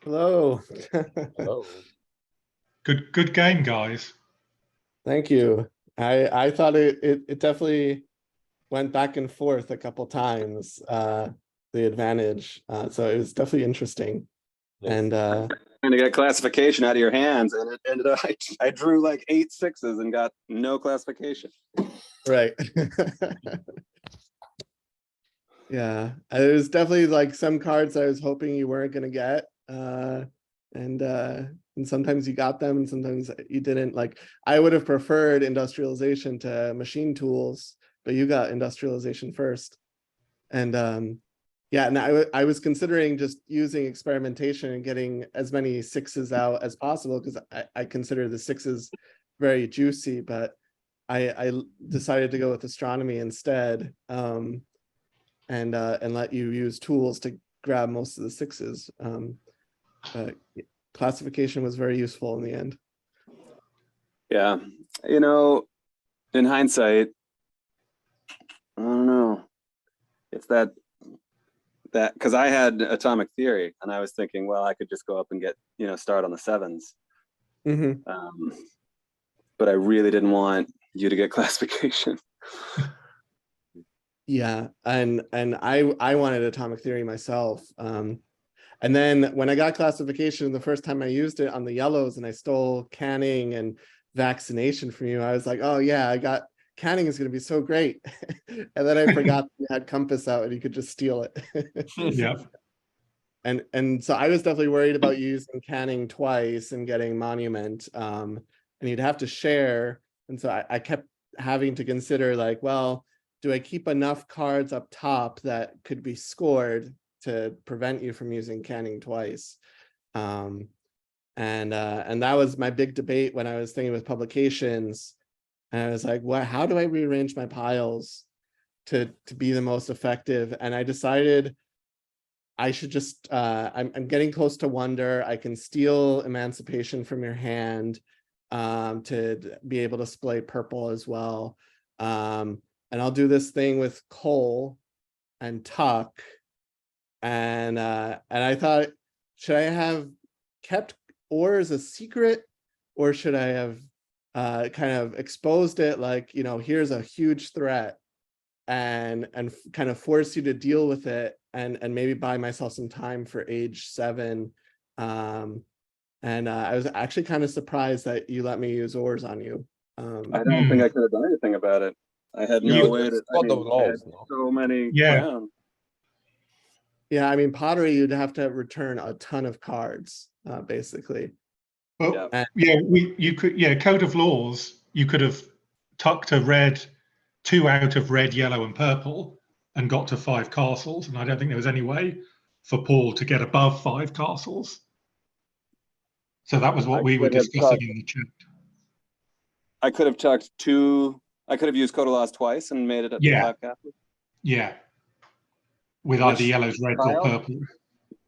Hello. Hello. Good game, guys. Thank you. I thought it definitely went back and forth a couple times, the advantage. So it was definitely interesting. Yes. And Trying to get classification out of your hands, and it ended up I drew like 8 6s and got no classification. right. Yeah, it was definitely like some cards I was hoping you weren't going to get. And sometimes you got them and sometimes you didn't. Like I would have preferred industrialization to machine tools, but you got industrialization first. And yeah, and I was considering just using experimentation and getting as many 6s out as possible because I consider the 6s very juicy, but I decided to go with astronomy instead, and let you use tools to grab most of the 6s. But classification was very useful in the end. Yeah, you know, in hindsight, I don't know. It's that because I had atomic theory, and I was thinking, well, I could just go up and get start on the 7s. Mm-hmm. But I really didn't want you to get classification. Yeah, and I wanted atomic theory myself. And then when I got classification, the first time I used it on the yellows and I stole canning and vaccination from you, I was like, oh yeah, I got canning is going to be so great. And then I forgot you had compass out and you could just steal it. Yeah. And so I was definitely worried about using canning twice and getting monument. And you'd have to share. And so I kept having to consider like, well, do I keep enough cards up top that could be scored to prevent you from using canning twice? And that was my big debate when I was thinking with publications. And I was like, what, how do I rearrange my piles to be the most effective? And I decided I should just, I'm getting close to wonder. I can steal emancipation from your hand to be able to splay purple as well. And I'll do this thing with coal and tuck. And I thought, should I have kept ores a secret, or should I have kind of exposed it like, here's a huge threat and kind of force you to deal with it and maybe buy myself some time for age 7. And I was actually kind of surprised that you let me use ores on you. I don't think I could have done anything about it. I had no way to. I had so many crowns. Yeah, I mean, pottery, you'd have to return a ton of cards, basically. Well, you could, code of laws, you could have tucked a red, 2 out of red, yellow, and purple, and got to 5 castles. And I don't think there was any way for Paul to get above 5 castles. So that was what we were discussing in the chat. I could have tucked 2. I could have used code of laws twice and made it up to 5 castles. Yeah. With either yellows, reds, or purple.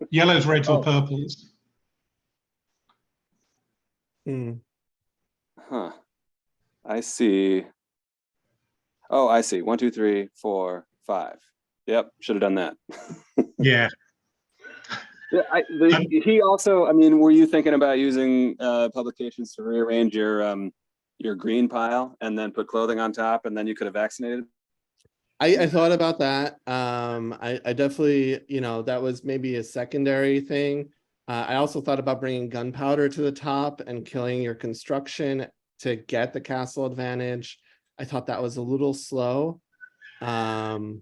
Yellows, reds, or purples. Huh. I see. Oh, I see. 1, 2, 3, 4, 5. Yep, should have done that. Yeah. Yeah. He also. I mean, were you thinking about using publications to rearrange your green pile and then put clothing on top, and then you could have vaccinated? I thought about that. I definitely, that was maybe a secondary thing. I also thought about bringing gunpowder to the top and killing your construction to get the castle advantage. I thought that was a little slow. And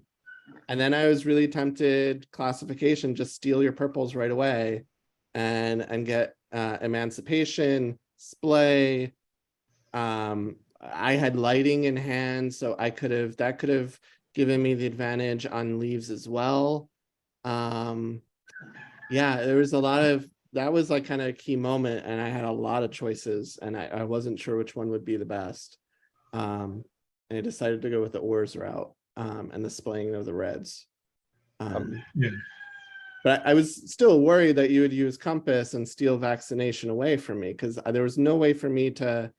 then I was really tempted classification, just steal your purples right away and get emancipation, splay. I had lighting in hand, so that could have given me the advantage on leaves as well. Yeah, there was a lot of, that was like kind of a key moment, and I had a lot of choices and I wasn't sure which one would be the best. And I decided to go with the ores route and the splaying of the reds. But I was still worried that you would use compass and steal vaccination away from me, because there was no way for me to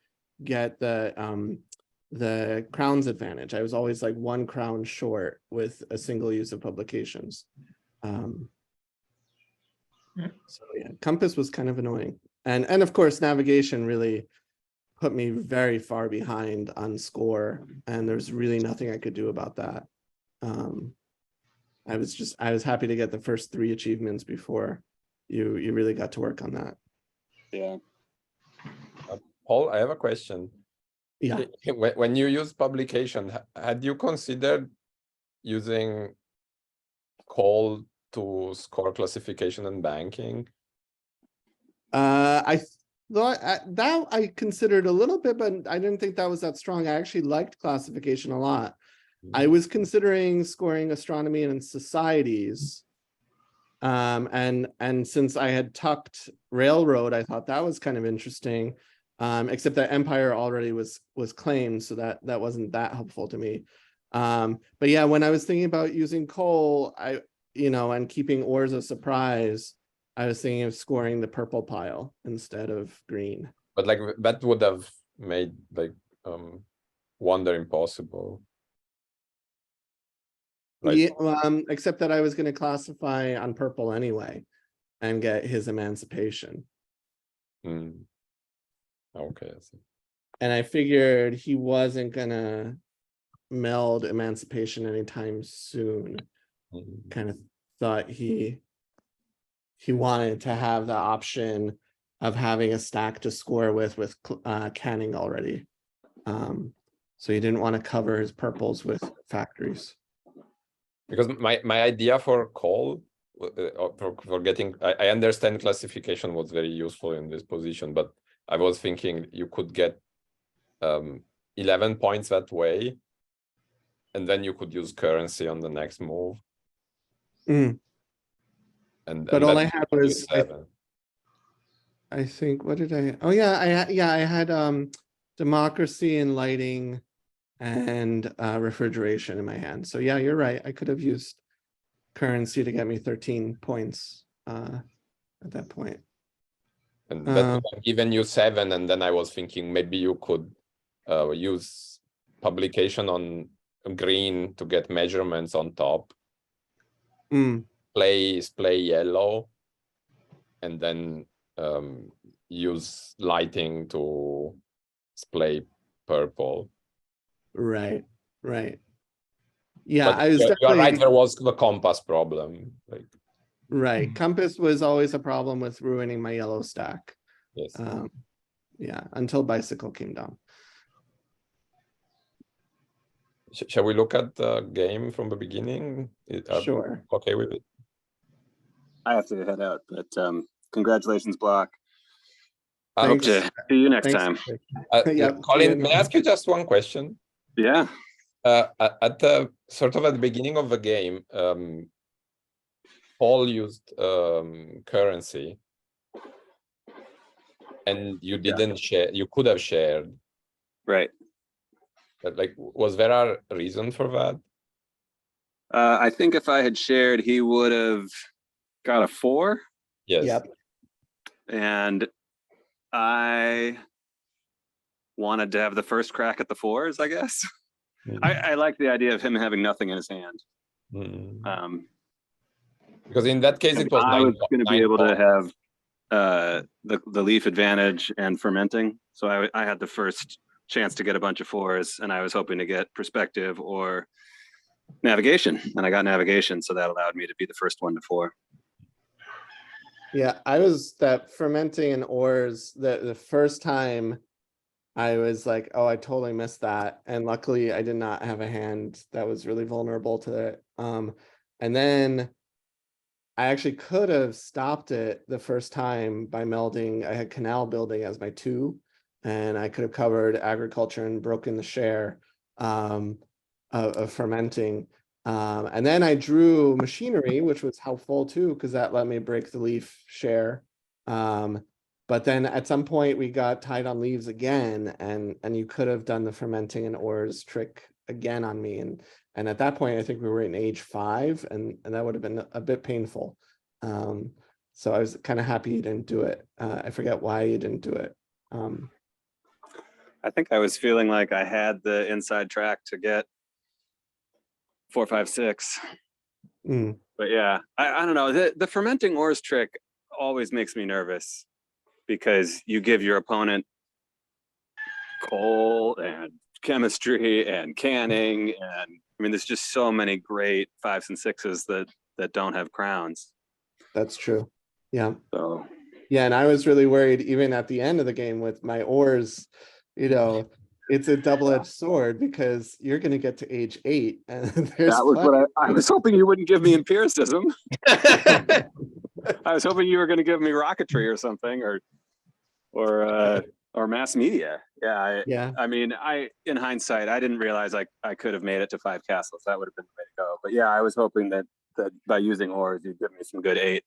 get the crowns advantage. I was always like 1 crown short with a single use of publications. So yeah, compass was kind of annoying. And of course, navigation really put me very far behind on score, and there's really nothing I could do about that. I was happy to get the first 3 achievements before you really got to work on that. Yeah. Paul, I have a question. Yeah. When you use publication, had you considered using call to score classification and banking? I thought that I considered a little bit, but I didn't think that was that strong. I actually liked classification a lot. I was considering scoring astronomy and societies. And since I had tucked railroad, I thought that was kind of interesting. Except that Empire already was claimed, so that wasn't that helpful to me. But yeah, when I was thinking about using coal, and keeping ores a surprise, I was thinking of scoring the purple pile instead of green. But like that would have made like Wonder impossible. Right? Yeah, except that I was going to classify on purple anyway and get his emancipation. Mm. Okay. I see. And I figured he wasn't gonna meld emancipation anytime soon. Kind of thought he wanted to have the option of having a stack to score with canning already. So he didn't want to cover his purples with factories. Because my idea for call for getting, I understand classification was very useful in this position, but I was thinking you could get 11 points that way, and then you could use currency on the next move. But all I had was seven. I think, what did I? Oh yeah, I had democracy and lighting and refrigeration in my hand. So yeah, you're right. I could have used currency to get me 13 points at that point. And that would have given you 7, and then I was thinking maybe you could use publication on green to get measurements on top. Play yellow, and then use lighting to display purple. Right. Yeah, But I was you're definitely right. There was the compass problem. Like, right. Compass was always a problem with ruining my yellow stack. yes. Yeah, until bicycle came down. Shall we look at the game from the beginning? Sure. Okay with it? I have to head out, but congratulations, Block. Thanks. Hope to see you next Thanks. time. Yep. Colin, may I ask you just one question? Yeah. At the beginning of the game, Paul used currency, and you didn't share. You could have shared. Right. But like, was there a reason for that? I think if I had shared, he would have got a 4. Yes. Yep. And I wanted to have the first crack at the 4s, I guess. I like the idea of him having nothing in his hand. Because in that case, it was I was going to be able to points. have the leaf advantage and fermenting. So I had the first chance to get a bunch of 4s, and I was hoping to get perspective or navigation, and I got navigation, so that allowed me to be the first one to 4. Yeah, I was that fermenting and ores the first time I was like, oh, I totally missed that. And luckily I did not have a hand that was really vulnerable to it. And then I actually could have stopped it the first time by melding. I had canal building as my 2, and I could have covered agriculture and broken the share of fermenting. And then I drew machinery, which was helpful too, because that let me break the leaf share. But then at some point we got tied on leaves again, and you could have done the fermenting and ores trick again on me. And at that point, I think we were in age 5, and that would have been a bit painful. So I was kind of happy you didn't do it. I forget why you didn't do it. I think I was feeling like I had the inside track to get 4, 5, 6. But yeah, I don't know. The fermenting ores trick, always makes me nervous because you give your opponent coal and chemistry and canning, and I mean, there's just so many great 5s and 6s that don't have crowns. That's true. Yeah. So Yeah, and I was really worried even at the end of the game with my ores, you know, it's a double-edged sword because you're going to get to age 8 and there's that was plenty. what I was hoping you wouldn't give me empiricism. I was hoping you were going to give me rocketry or something, or mass media. Yeah. Yeah. I mean, in hindsight, I didn't realize I could have made it to 5 castles. That would have been the way to go. But yeah, I was hoping that by using ores, you'd give me some good 8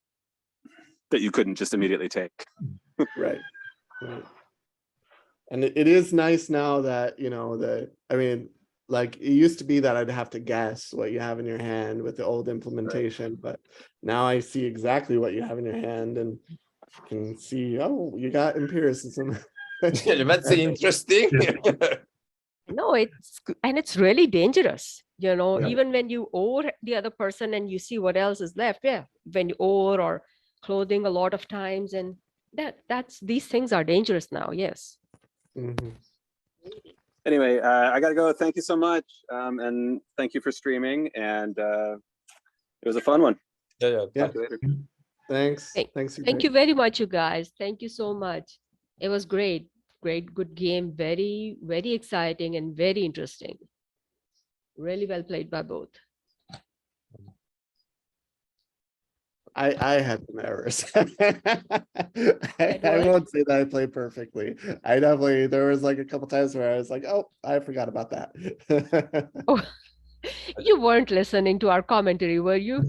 that you couldn't just immediately take. Right. And it is nice now that, I mean, like it used to be that I'd have to guess what you have in your hand with the old implementation, but now I see exactly what you have in your hand and can see, oh, you got empiricism. That's interesting. No, it's really dangerous. Yeah. Even when you ore the other person and you see what else is left. Yeah. When you ore or clothing a lot of times, and these things are dangerous now. Yes. Mhm. Anyway, I gotta go. Thank you so much, and thank you for streaming. And it was a fun one. Yeah. Yeah. Talk to you later. Thanks. Thank you very much, you guys. Thank you so much. It was great. Good game. Very, very exciting and very interesting. Really well played by both. I had some errors. I won't say that I played perfectly. There was like a couple times where I was like, oh, I forgot about that. Oh, you weren't listening to our commentary, were you?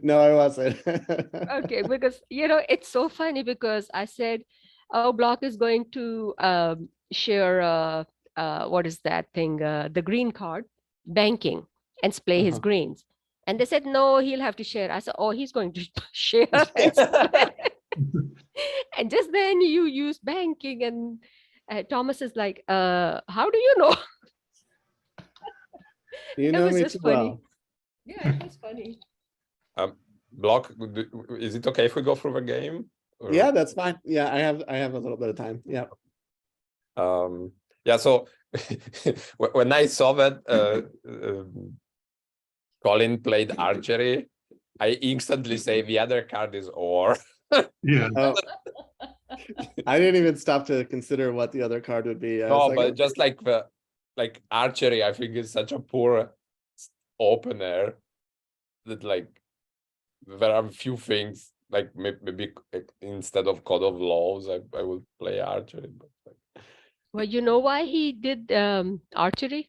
No, I wasn't. Okay, because it's so funny because I said, oh, Block is going to share what is that thing, the green card, banking, and splay his greens. And they said, no, he'll have to share. I said, oh, he's going to share and splay. And just then you use banking, and Thomas is like, how do you know? You It know was me just too funny. well. Yeah, it was funny. Block, is it okay if we go through the game? Or- Yeah, that's fine. Yeah, I have a little bit of time. Yeah. Yeah, so when I saw that Colin played archery, I instantly say the other card is ore. Yeah. Oh. I didn't even stop to consider what the other card would be. I was No, like, but okay. just like archery, I think is such a poor opener that there are a few things like maybe instead of Code of Laws, I would play archery. But Well, you know why he did archery?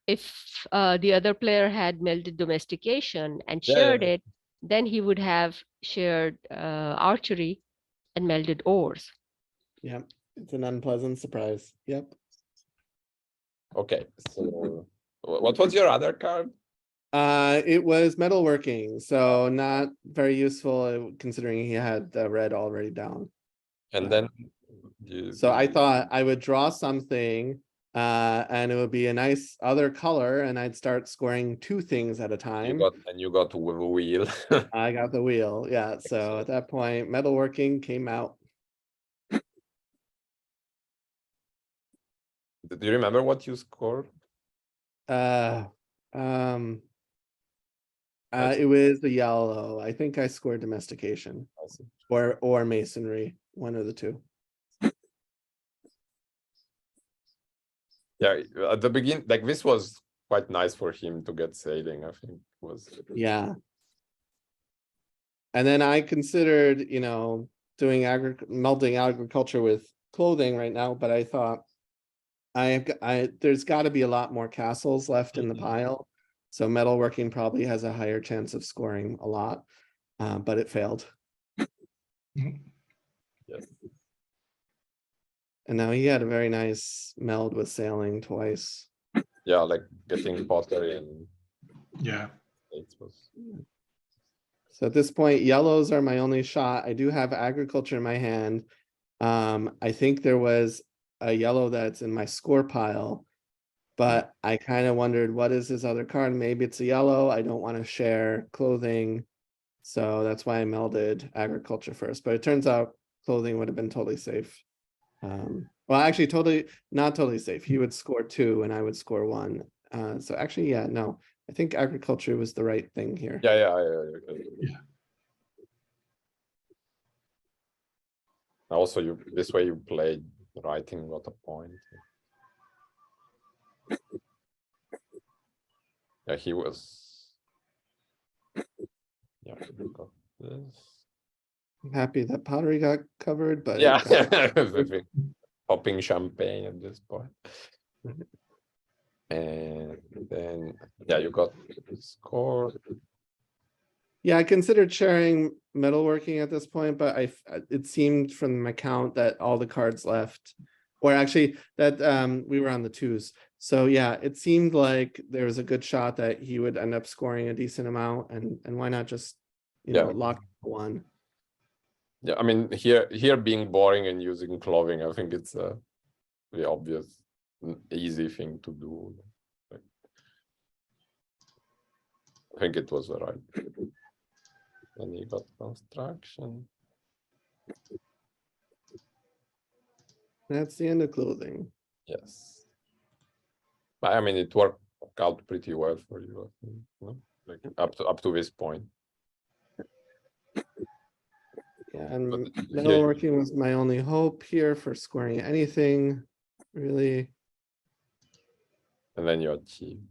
If the other player had melded domestication and shared it, then he would have shared archery and melded ores. Yeah, it's an unpleasant surprise. Yep. Okay, so what was your other card? It was metalworking, so not very useful considering he had the red already down. And then So I thought I would draw something, and it would be a nice other color, and I'd start scoring 2 things at a time. you got with a wheel. I got the wheel, yeah. So at that point, metalworking came out. Do you remember what you scored? It was the yellow. I think I scored domestication or masonry, one of the 2. Yeah, at the beginning, like this was quite nice for him to get sailing, I think was. Yeah. And then I considered, doing melding agriculture with clothing right now, but I thought there's got to be a lot more castles left in the pile. So metalworking probably has a higher chance of scoring a lot, but it failed. Yes. And now he had a very nice meld with sailing twice. Yeah, like getting pottery and Yeah. it was. So at this point, yellows are my only shot. I do have agriculture in my hand. I think there was a yellow that's in my score pile, but I kind of wondered what is his other card? Maybe it's a yellow. I don't want to share clothing. So that's why I melded agriculture first. But it turns out clothing would have been totally safe. Well, actually, not totally safe. He would score 2 and I would score 1. So actually, yeah, no, I think agriculture was the right thing here. Yeah. Also, this way you played writing got a point. Yeah, he was. Yeah, we got this. I'm happy that pottery got covered, but Yeah, it got popping champagne at this point. And then, yeah, you got score. Yeah, I considered sharing metalworking at this point, but it seemed from my count that all the cards left, or actually that we were on the 2s. So yeah, it seemed like there was a good shot that he would end up scoring a decent amount, and why not just lock 1. Yeah, I mean here being boring and using clothing, I think it's a very obvious, easy thing to do. I think it was right. Then you got construction. That's the end of clothing. Yes. I mean, it worked out pretty well for you, I think, no? Like up to this point. Yeah, and But, yeah, metalworking was my only hope here for scoring anything, really. and then you achieved.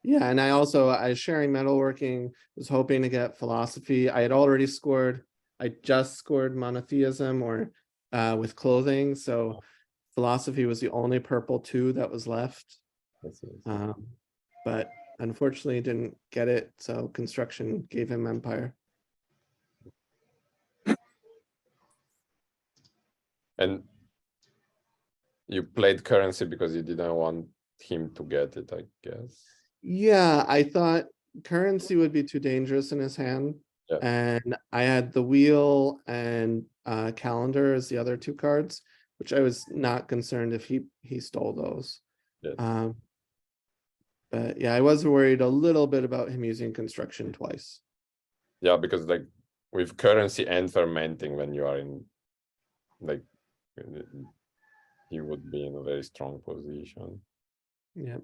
Yeah, and I sharing metalworking, was hoping to get philosophy. I had already scored, I just scored monotheism or with clothing, so philosophy was the only purple 2 that was left. But unfortunately didn't get it, so construction gave him empire. And you played currency because you didn't want him to get it, I guess. Yeah, I thought currency would be too dangerous in his hand. Yeah. And I had the wheel and calendar as the other 2 cards, which I was not concerned if he stole those. Yes. But yeah, I was worried a little bit about him using construction twice. Yeah, because like with currency and fermenting, when you are in like he would be in a very strong position. Yeah.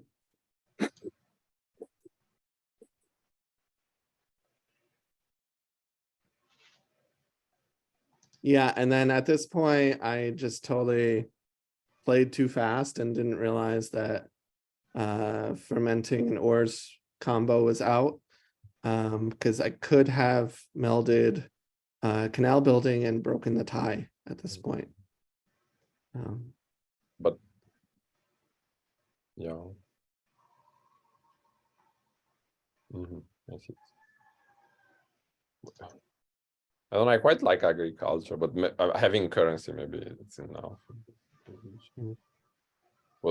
Yeah, and then at this point, I just totally played too fast and didn't realize that fermenting and ores combo was out, because I could have melded canal building and broken the tie at this point. But yeah. I see. I don't know, I quite like agriculture, but having currency, maybe it's enough.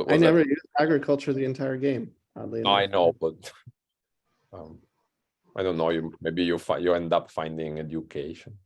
I never used agriculture the entire game, oddly enough. I know, but I don't know. Maybe you end up finding education.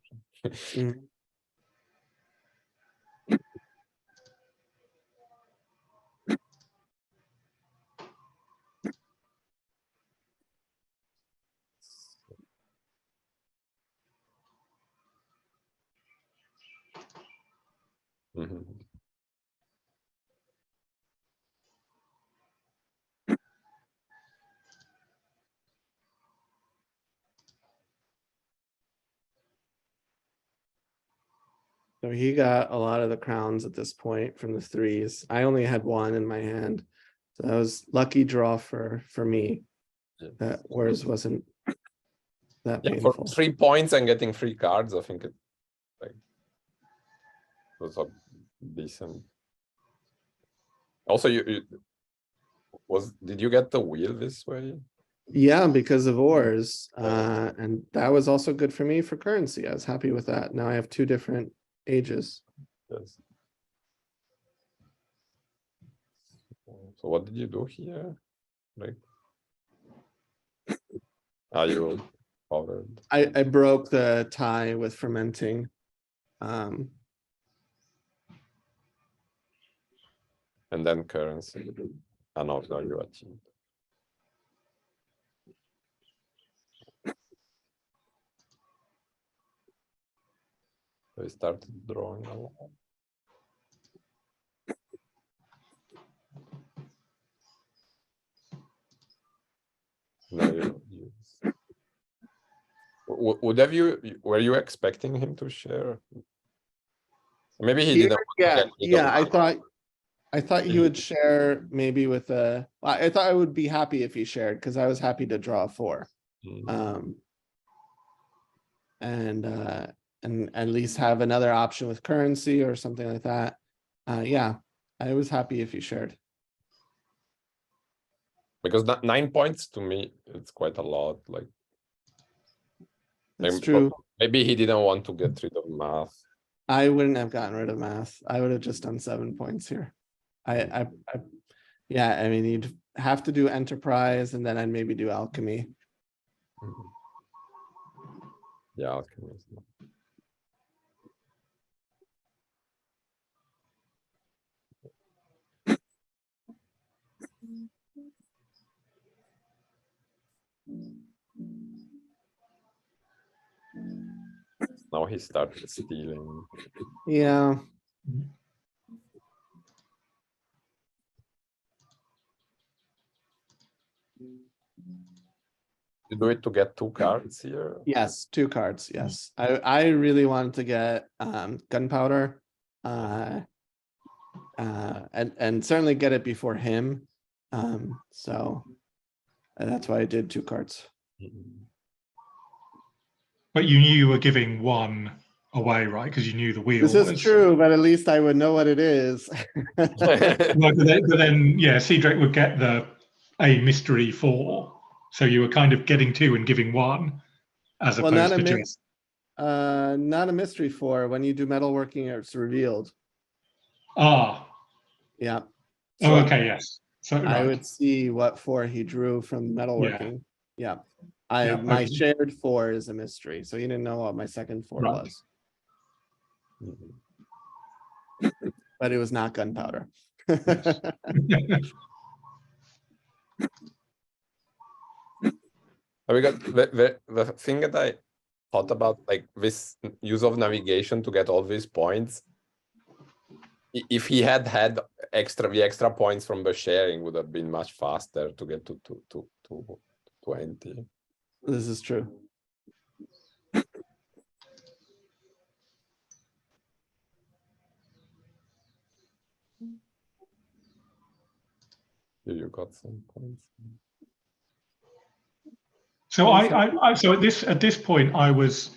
So he got a lot of the crowns at this point from the 3s. I only had 1 in my hand. So that was lucky draw for me. That Ores wasn't that painful. For 3 points and getting 3 cards, I think it was a decent. Also, did you get the wheel this way? Yeah, because of ores. And that was also good for me for currency. I was happy with that. Now I have 2 different ages. Yes. So what did you do here? Like, you covered? I broke the tie with fermenting. And then currency. And also you achieved. So he started drawing a lot. No, were you expecting him to share? Maybe he Here, didn't want to get rid of I money. thought he would share maybe with I thought I would be happy if he shared because I was happy to draw 4. And at least have another option with currency or something like that. Yeah, I was happy if he shared. Because 9 points to me, it's quite a lot. Like, That's true. maybe he didn't want to get rid of math. I wouldn't have gotten rid of math. I would have just done 7 points here. Yeah, I mean, you'd have to do enterprise and then I'd maybe do alchemy. Yeah, alchemy is not. Now he started stealing. Yeah. You do it to get 2 cards here. Yes, 2 cards. Yes, I really wanted to get gunpowder, and certainly get it before him. So that's why I did 2 cards. But you knew you were giving 1 away, right? Because you knew the wheel This is was true, but at least I would know what it is. Well, but then, yeah, cdrake would get a mystery 4. So you were kind of getting 2 and giving 1, as Well, opposed to just. not a mystery 4. When you do metalworking, it's revealed. Ah. Yeah. So, So okay. Yes. So I right. would see what 4 he drew from metalworking. Yeah. My okay. shared 4 is a mystery, so you didn't know what my second 4 Right. was. But it was not gunpowder. Yes. We got the thing that I thought about, like this use of navigation to get all these points. If he had the extra points from the sharing, would have been much faster to get to 20. This is true. You got some points. So so at this point I was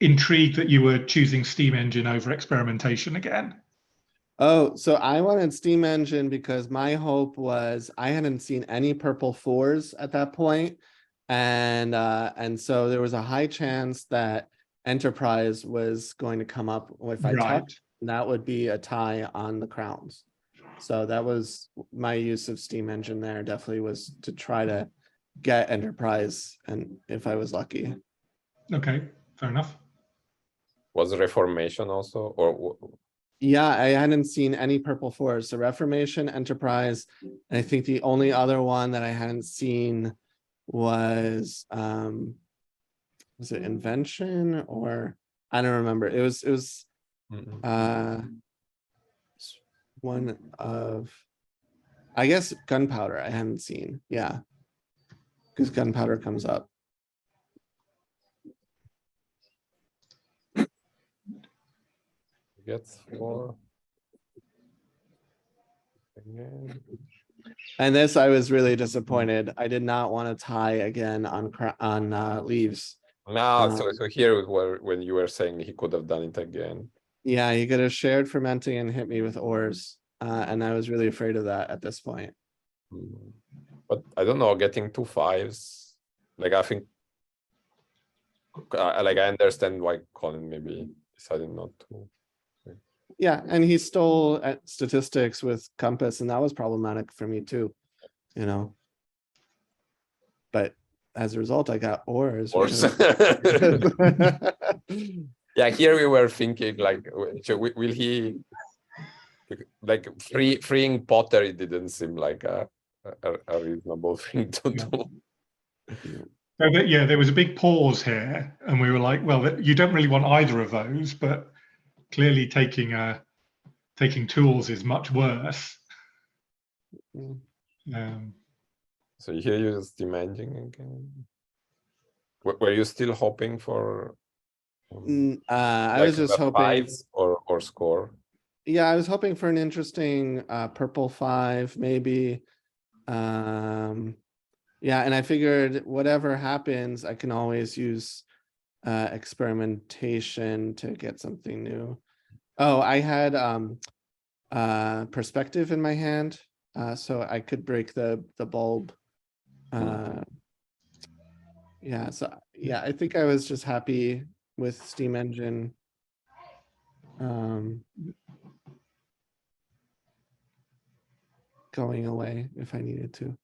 intrigued that you were choosing steam engine over experimentation again. Oh, so I wanted steam engine because my hope was I hadn't seen any purple 4s at that point. And so there was a high chance that enterprise was going to come up if I touched, and that would be a tie on the crowns. So that was my use of steam engine there, definitely was to try to get enterprise, and if I was lucky. Okay, fair enough. Was Reformation also, or? Yeah, I hadn't seen any purple 4s. So Reformation, Enterprise, and I think the only other one that I hadn't seen was it Invention, or I don't remember. It was one of, I guess, gunpowder I hadn't seen. Yeah, because gunpowder comes up. Gets 4. Again. And this, I was really disappointed. I did not want to tie again on leaves. No, so here was where when you were saying he could have done it again. Yeah, he could have shared fermenting and hit me with ores, and I was really afraid of that at this point. But I don't know, getting 2 5s. Like I think, like I understand why Colin maybe decided not to. Yeah, and he stole at statistics with Compass, and that was problematic for me too, you know. But as a result, I got ores. Yeah, here we were thinking like, will he, like freeing Potter? It didn't seem like a reasonable thing to do. So yeah, there was a big pause here, and we were like, well, you don't really want either of those, but clearly taking tools is much worse. So here you're just demanding again. Were you still hoping for I like was just a hoping, 5 or score? yeah, I was hoping for an interesting purple 5, maybe. Yeah, and I figured whatever happens, I can always use experimentation to get something new. Oh, I had perspective in my hand, so I could break the bulb. Yeah, so yeah, I think I was just happy with Steam Engine. Going away if I needed to.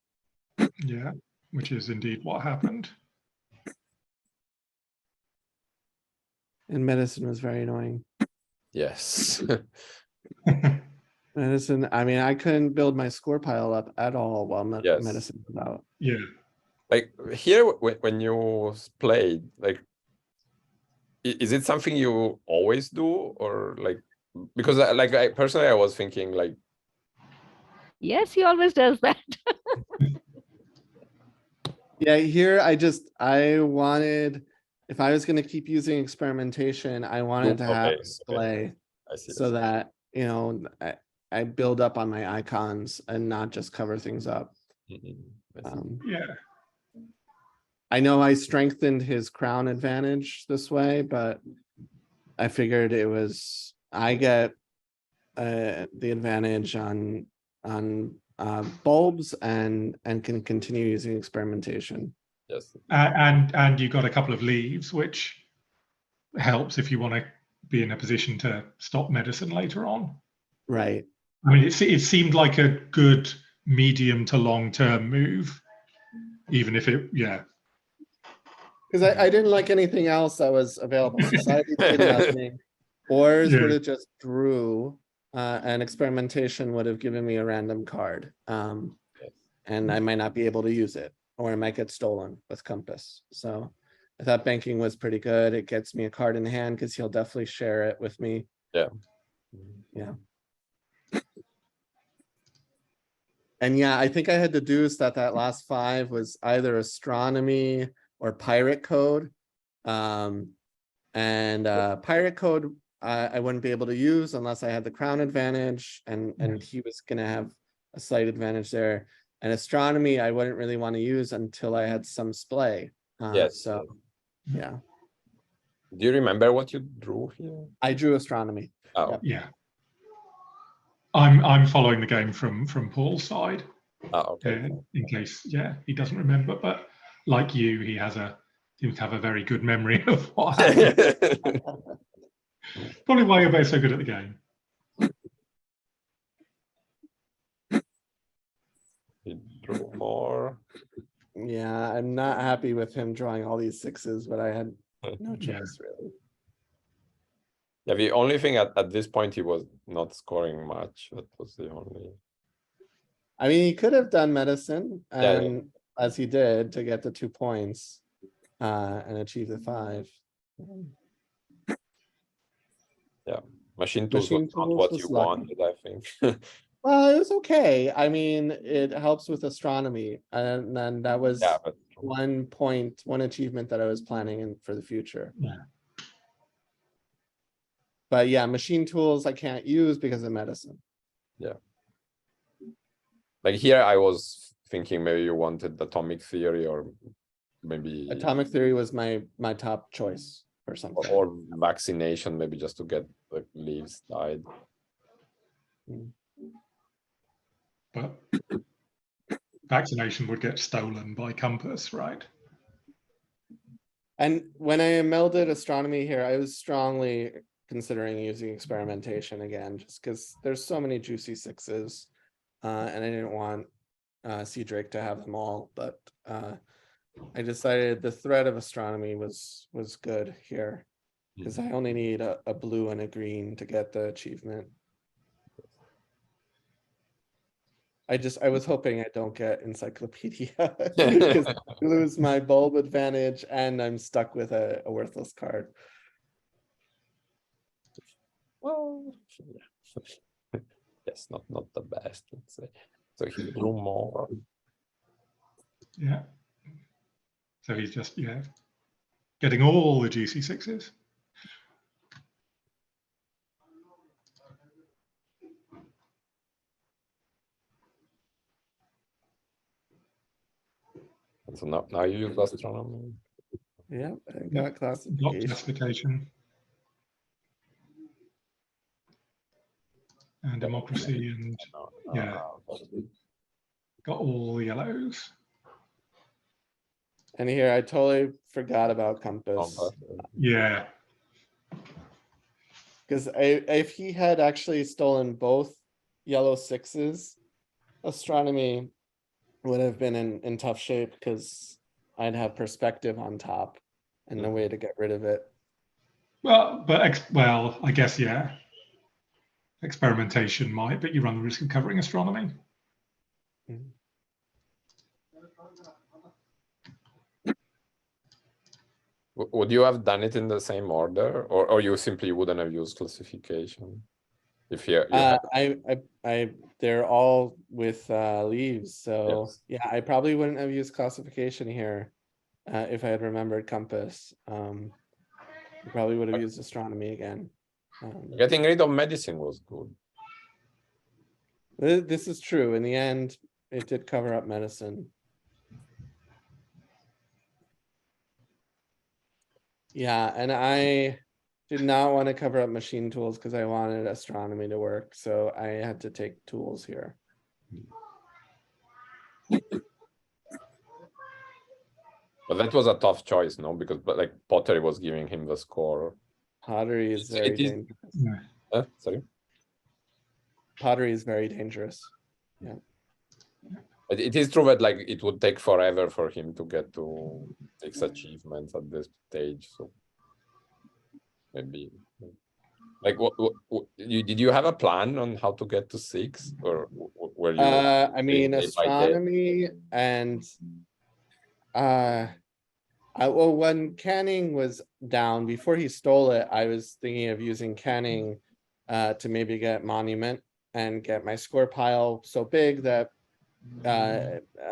Yeah, which is indeed what happened. And medicine was very annoying. Yes. Medicine, I mean, I couldn't build my score pile up at all while Yes. medicine was out. Yeah. Like here, when you played, like, is it something you always do, or like, because like I personally, I was thinking like, Yes, he always does that. Yeah, here I wanted, if I was going to keep using experimentation, I wanted to have okay, display I see. so that, you know, I build up on my icons and not just cover things up. Yeah. I know I strengthened his crown advantage this way, but I figured it was, I get the advantage on bulbs and can continue using experimentation. Yes. And you got a couple of leaves, which helps if you want to be in a position to stop medicine later on. Right. I mean, it seemed like a good medium to long term move, even if it, yeah. Because I didn't like anything else that was available. Society did nothing. Ors Yeah. would have just drew, and experimentation would have given me a random card. And I might not be able to use it, or it might get stolen with Compass. So I thought banking was pretty good. It gets me a card in hand because he'll definitely share it with me. Yeah. Yeah. And yeah, I think I had deduced that last 5 was either astronomy or pirate code. And pirate code I wouldn't be able to use unless I had the crown advantage, and he was gonna have a slight advantage there. And astronomy I wouldn't really want to use until I had some splay. Yes. So yeah. Do you remember what you drew here? I drew astronomy. Oh. Yep. Yeah. I'm following the game from Paul's side. Okay. In case, yeah, he doesn't remember, but like you, he seems to have a very good memory of what happened. Probably why you're both so good at the game. He drew more. Yeah, I'm not happy with him drawing all these 6s, but I had no Yeah. choice really. Yeah, the only thing at this point he was not scoring much. That was the only. I mean, he could have done medicine, and Yeah. as he did, to get the 2 points and achieve the 5. Yeah, machine tools was Machine not tools what was you lucky. wanted, I think. Well, it was okay. I mean, it helps with astronomy, and then that was Yeah, but 1 achievement that I was planning in for the future. Yeah. But yeah, machine tools I can't use because of medicine. yeah. Like here, I was thinking maybe you wanted atomic theory, or maybe Atomic theory was my top choice or something. or vaccination, maybe just to get the leaves died. But vaccination would get stolen by Compass, right? And when I melded astronomy here, I was strongly considering using experimentation again, just because there's so many juicy 6s, and I didn't want cdrake to have them all. But I decided the threat of astronomy was good here, because I only need a blue and a green to get the achievement. I was hoping I don't get encyclopedia because I lose my bulb advantage and I'm stuck with a worthless card. Well, yes, not the best, let's say. So he drew more. Yeah. So he's just, yeah, getting all the juicy sixes. And so now you use astronomy. Yeah, I Yeah. got Block classification. classification. And democracy and yeah, got all the yellows. And here I totally forgot about compass. Yeah. Because if he had actually stolen both yellow sixes, astronomy would have been in tough shape because I'd have perspective on top and no way to get rid of it. Well, but well, I guess, yeah. Experimentation might, but you run the risk of covering astronomy. Mhm. Would you have done it in the same order, or you simply wouldn't have used classification? If you had... They're all with leaves, so Yes. yeah, I probably wouldn't have used classification here if I had remembered compass. I probably would have used astronomy again. Getting rid of medicine was good. This is true. In the end, it did cover up medicine. Yeah, and I did not want to cover up machine tools because I wanted astronomy to work, so I had to take tools here. But that was a tough choice, no? Because like pottery was giving him the score. Pottery is very dangerous. Yeah. Sorry. Pottery is very dangerous. Yeah. But it is true that like it would take forever for him to get to 6 achievements at this stage. So maybe like did you have a plan on how to get to 6, or were you I mean, day by day? astronomy and well, when canning was down before he stole it, I was thinking of using canning to maybe get monument and get my score pile so big that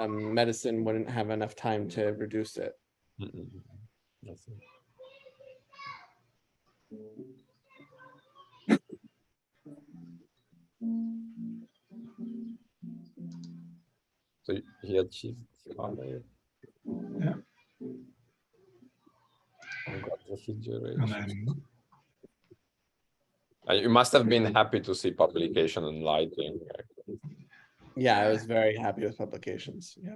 medicine wouldn't have enough time to reduce it. I see. So he achieved 5. Yeah. And got And refrigeration. then You must have been happy to see publication and lighting. Yeah, I was very happy with publications. Yeah.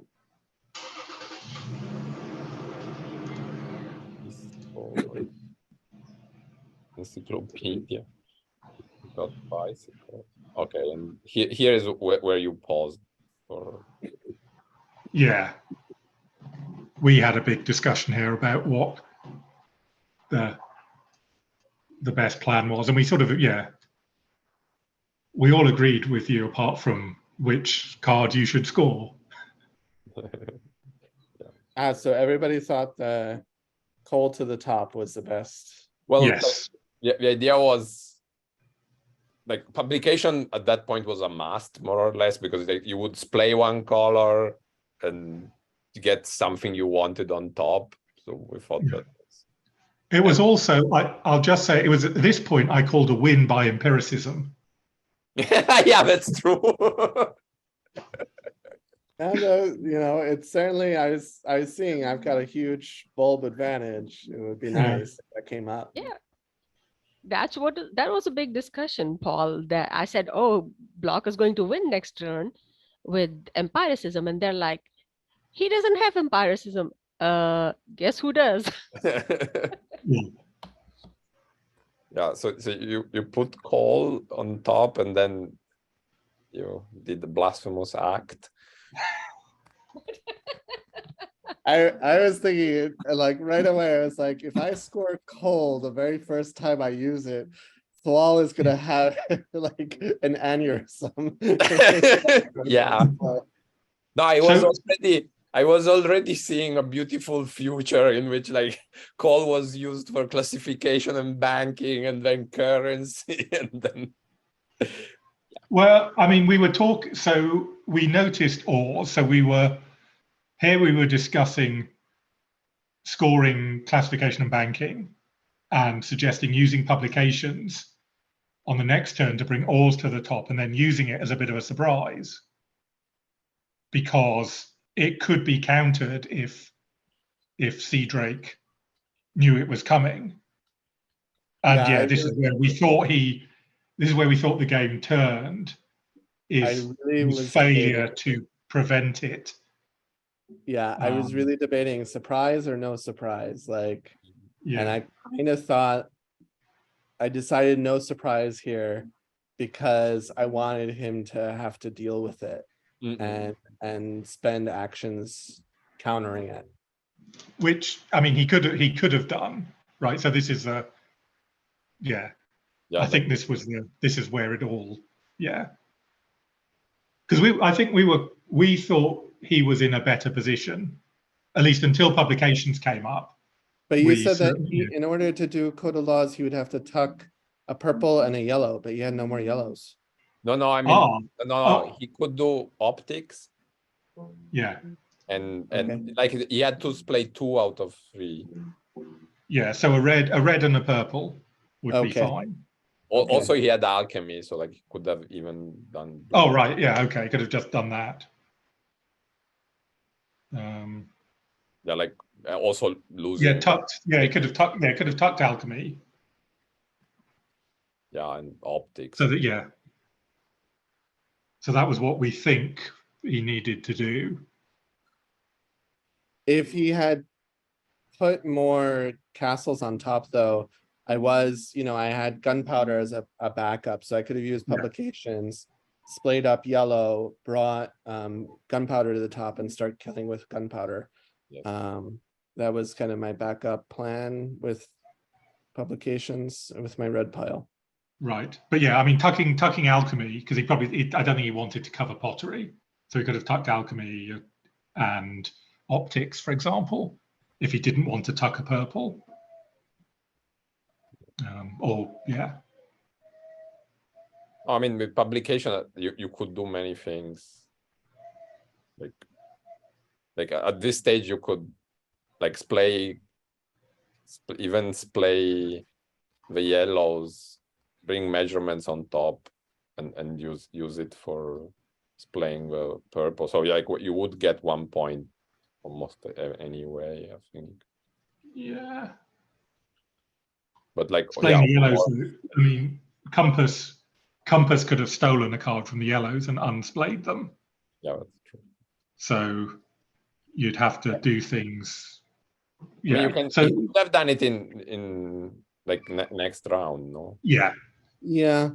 Encyclopedia. Got bicycle. Okay, and here is where you paused for. yeah, we had a big discussion here about what the best plan was, and we sort of, yeah, we all agreed with you apart from which card you should score. So everybody thought the coal to the top was the best. Well, Yes. the idea was like publication at that point was a must, more or less, because you would splay one color and get something you wanted on top. So we thought that. It was also, I'll just say, it was at this point I called a win by empiricism. Yeah, that's true. And it's certainly I was seeing I've got a huge bulb advantage. It would be nice if that came up. Yeah. That was a big discussion, Paul, that I said, oh, Block is going to win next turn with empiricism. And they're like, he doesn't have empiricism. Guess who does? Yeah, so you put coal on top and then you did the blasphemous act. I was thinking like right away, I was like, if I score coal the very first time I use it, Thalal is gonna have like an aneurysm. Yeah. No, So- I was already seeing a beautiful future in which like call was used for classification and banking and then currency and then Well, I mean, we were talking, so we noticed ores. So we were discussing scoring, classification, and banking, and suggesting using publications on the next turn to bring ores to the top, and then using it as a bit of a surprise, because it could be countered if cdrake knew it was coming. And Yeah, yeah, this is where we thought the game turned. Is really was was failure debating. to prevent it. Yeah, I was really debating surprise or no surprise, like, and Yeah, I kind of thought I decided no surprise here because I wanted him to have to deal with it and spend actions countering it. which I mean he could have done, right? So this is a yeah. yeah, I think this is where it all because we thought he was in a better position, at least until publications came up. But you We said that certainly, in order to do code of laws, he would have to tuck a purple and a yellow, but you had no more yellows. no, I mean no, oh. he could do optics Yeah, and Okay. like he had to play 2 out of 3. yeah. So a red and a purple would be Okay. fine. Okay. Also he had alchemy, so like he could have even done Oh right, yeah, okay. Could have just done that. yeah, like also losing. Yeah, tucked. Yeah, he could have tucked. Yeah, could have tucked alchemy. Yeah, and optics. So that yeah. So that was what we think he needed to do. If he had put more castles on top, though, I had gunpowder as a backup, so I could have used Yeah. publications, splayed up yellow, brought gunpowder to the top, and start killing with gunpowder. Yes. That was kind of my backup plan with publications with my red pile. Right, but yeah, I mean tucking alchemy because I don't think he wanted to cover pottery, so he could have tucked alchemy and optics, for example, if he didn't want to tuck a purple. Or yeah. I mean, with publication, you could do many things. Like at this stage, you could like even splay the yellows, bring measurements on top, and use it for splaying the purple. So like you would get 1 point almost anyway, I think. Yeah. But like Playing the yellows, I mean, Compass could have stolen a card from the yellows and unsplayed them. Yeah, that's true. So you'd have to do things. Yeah. I mean, you could have done it in like next round, no? Yeah. Yeah,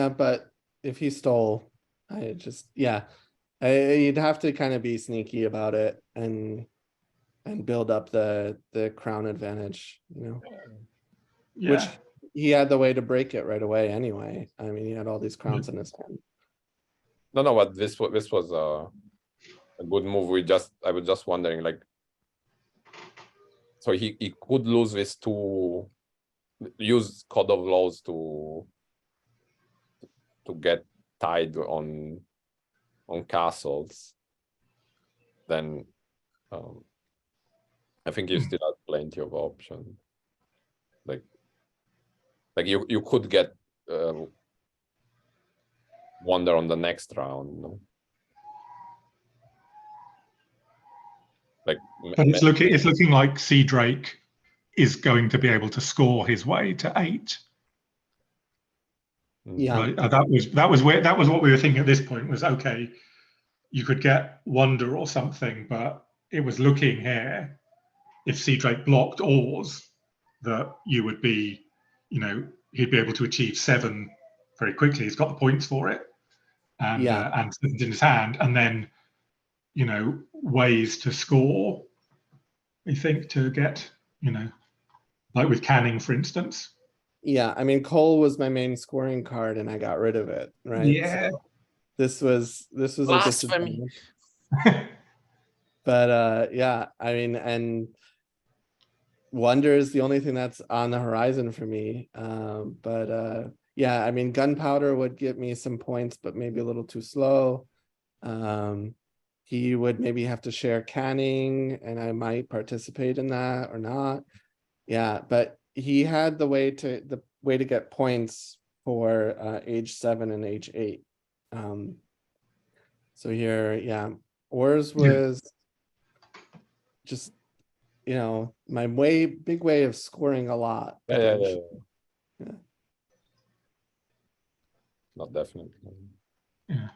but if he stole, you'd have to kind of be sneaky about it and build up the crown advantage, Yeah. which he had the way to break it right away anyway. I mean, he had all these crowns in his hand. No, but this was a good move. I was just wondering, like, so he could lose this use Code of Laws to get tied on castles. Then I think you still have plenty of options. Like you could get Wonder on the next round, no? Like, but it's looking like cdrake is going to be able to score his way to 8. Yeah. Right. That was what we were thinking at this point was, okay, you could get Wonder or something, but it was looking here, if cdrake blocked ores, that you would be, he'd be able to achieve 7 very quickly. He's got the points for it, and and 7's in his hand, and then ways to score. I think to get like with Canning, for instance, Yeah, I mean, Cole was my main scoring card and I got rid of it, right? Yeah. So this was a Blasphemy. disadvantage. But yeah, I mean, and Wonder is the only thing that's on the horizon for me. But yeah, I mean, Gunpowder would get me some points, but maybe a little too slow. He would maybe have to share Canning, and I might participate in that or not. Yeah, but he had the way to get points for age 7 and age 8. So here, yeah, Ors was just, you know, my big way of scoring a lot. Yeah. Yeah. Not definitely. Yeah.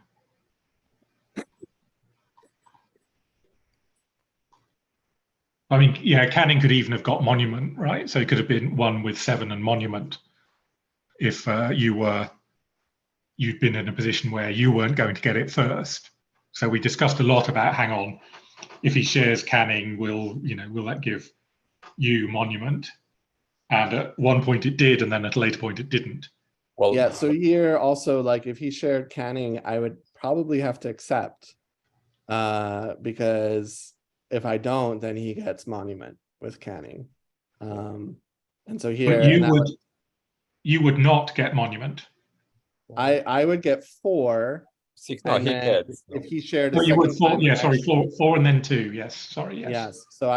I mean, yeah, Canning could even have got Monument, right? So it could have been one with 7 and Monument if you'd been in a position where you weren't going to get it first. So we discussed a lot about, hang on, if he shares Canning, will that give you Monument? And at one point it did, and then at a later point it didn't. Well, Yeah, so here also, like, if he shared Canning, I would probably have to accept, because if I don't, then he gets Monument with Canning. And so here, But you would not get Monument. I would get 4. 6. No, And he then gets. if he shared a But you would second 4, time, yeah, sorry, 4 and then 2. Yes, sorry, yes. yes. So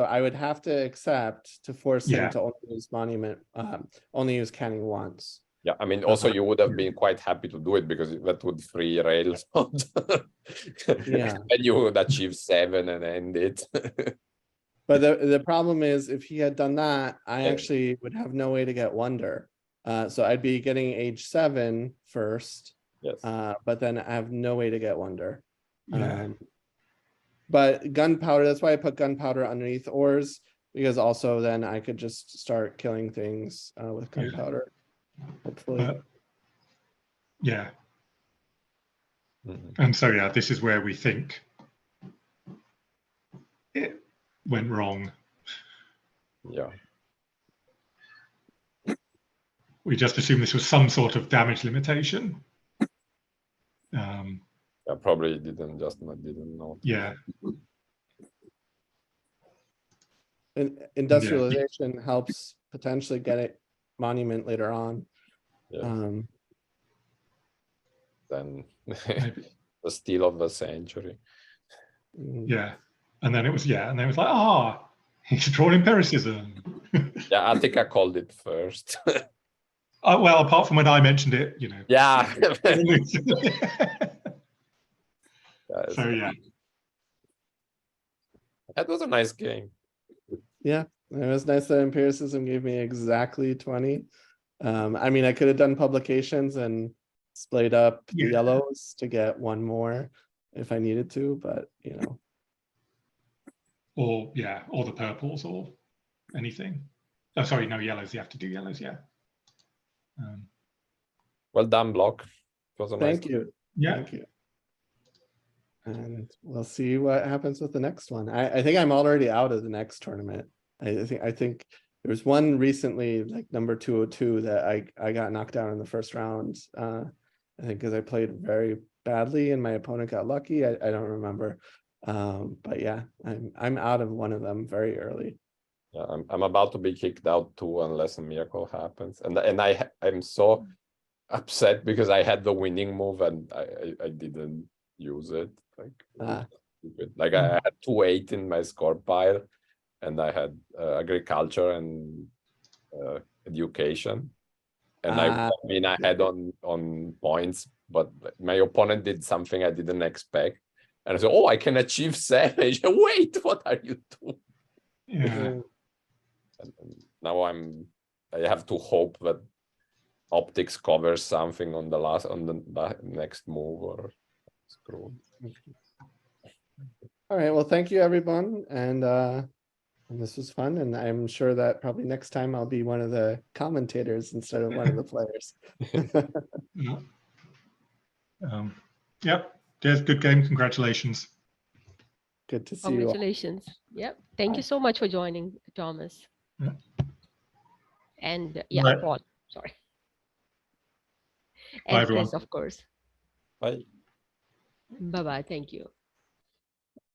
I would have to accept to force him Yeah. to only use Monument, only use Canning once. Yeah, I mean, also you would have been quite happy to do it because that would free rails. Yeah. And you would achieve 7 and end it. But the problem is, if he had done that, I Yeah. actually would have no way to get Wonder. So I'd be getting age 7 first, Yes. but then I have no way to get Wonder. Yeah. But Gunpowder, that's why I put Gunpowder underneath Ors, because also then I could just start killing things with Yeah. Gunpowder, hopefully. Yeah. Mhm. And so, yeah, this is where we think it went wrong. Yeah. We just assumed this was some sort of damage limitation. Yeah, probably didn't know. Yeah. And industrialization helps potentially get it Monument later on. Yeah. Then the steal of the century. Yeah. And then it was like, he's drawn empiricism. Yeah, I think I called it first. Well, apart from when I mentioned it, Yeah. So yeah. That was a nice game. Yeah, it was nice that empiricism gave me exactly 20. I mean, I could have done publications and splayed up the yellows to get 1 more if I needed to, but Or the purples or anything. Oh, sorry, no yellows. You have to do yellows. Yeah. Well done, Block. It was a nice. Thank you. Yeah. Thank you. And we'll see what happens with the next one. I think I'm already out of the next tournament. I think there was one recently, like number 202, that I got knocked out in the first round. I think because I played very badly and my opponent got lucky. I don't remember. But yeah, I'm out of one of them very early. Yeah, I'm about to be kicked out too unless a miracle happens. And I'm so upset because I had the winning move and I didn't use it. Like I had 2-8 in my score pile, and I had agriculture and education, and I mean I had on points, but my opponent did something I didn't expect, and I said, "Oh, I can achieve 7." Wait, what are you doing? Yeah. And now I have to hope that optics covers something on the next move or screw. All right, well, thank you everyone, and this was fun, and I'm sure that probably next time I'll be one of the commentators instead of one of the players. Yep. Des, good game. Congratulations. Good to see you all. Congratulations. Yep. Thank you so much for joining, Thomas. Yeah. And yeah, Right. Paul, sorry. Bye, And everyone. Chris, of course. Bye. Bye-bye. Thank you.